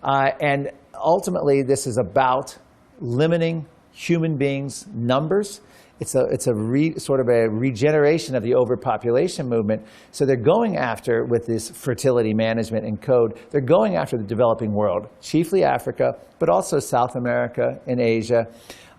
And ultimately, this is about limiting human beings' numbers. It's sort of a regeneration of the overpopulation movement. So they're going after, with this fertility management and code, they're going after the developing world, chiefly Africa, but also South America and Asia.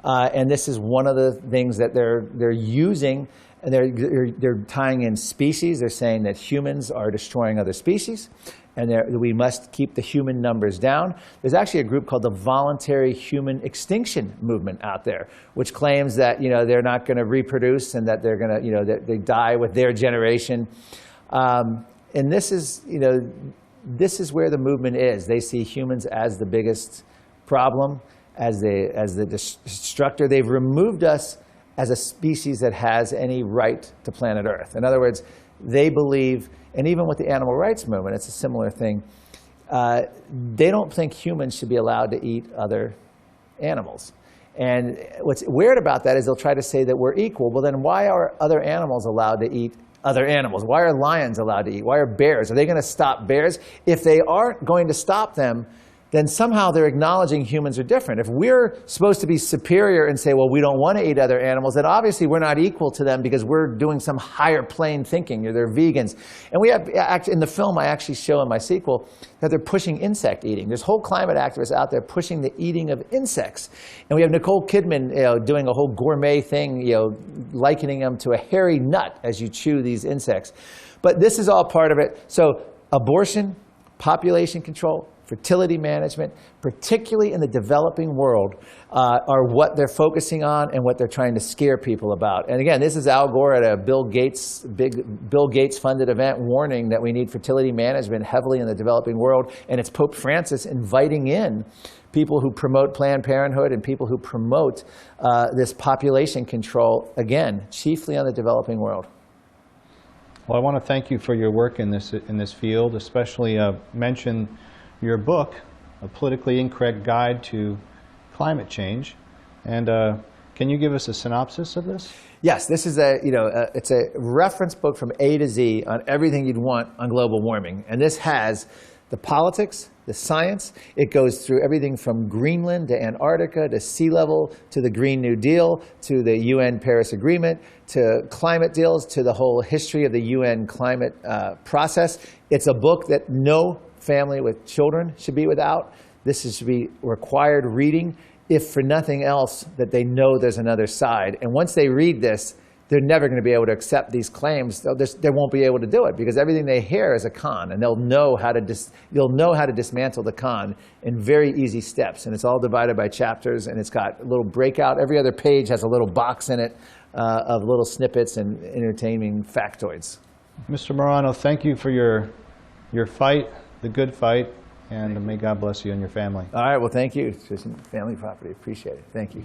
And this is one of the things that they're using, and they're tying in species. They're saying that humans are destroying other species, and we must keep the human numbers down. There's actually a group called the Voluntary Human Extinction Movement out there, which claims that they're not going to reproduce and that they're going to that they die with their generation. And this is where the movement is. They see humans as the biggest problem, as the destructor. They've removed us as a species that has any right to planet Earth. In other words, they believe, and even with the animal rights movement, it's a similar thing, they don't think humans should be allowed to eat other animals. And what's weird about that is they'll try to say that we're equal. Well, then why are other animals allowed to eat other animals? Why are lions allowed to eat? Why are bears? Are they going to stop bears? If they aren't going to stop them, then somehow they're acknowledging humans are different. If we're supposed to be superior and say, well, we don't want to eat other animals, then obviously we're not equal to them because we're doing some higher plane thinking, or they're vegans. And we have, in the film, I actually show in my sequel that they're pushing insect eating. There's whole climate activists out there pushing the eating of insects. And we have Nicole Kidman doing a whole gourmet thing, likening them to a hairy nut as you chew these insects. But this is all part of it. So abortion, population control, fertility management, particularly in the developing world, are what they're focusing on and what they're trying to scare people about. And again, this is Al Gore at a big Bill Gates funded event warning that we need fertility management heavily in the developing world. And it's Pope Francis inviting in people who promote Planned Parenthood and people who promote this population control, again, chiefly on the developing world. Well, I want to thank you for your work in this field, especially mention your book, A Politically Incorrect Guide to Climate Change. And can you give us a synopsis of this? Yes, this is it's a reference book from A to Z on everything you'd want on global warming. And this has the politics, the science. It goes through everything from Greenland to Antarctica to sea level to the Green New Deal to the UN Paris Agreement to climate deals to the whole history of the UN climate process. It's a book that no family with children should be without. This should be required reading, if for nothing else, that they know there's another side. And once they read this, they're never going to be able to accept these claims. They won't be able to do it because everything they hear is a con, and they'll know how to dismantle the con in very easy steps. And it's all divided by chapters, and it's got a little breakout. Every other page has a little box in it of little snippets and entertaining factoids. Mr. Morano, thank you for your fight, the good fight, and may God bless you and your family. All right, well, thank you. It's just family property. Appreciate it. Thank you.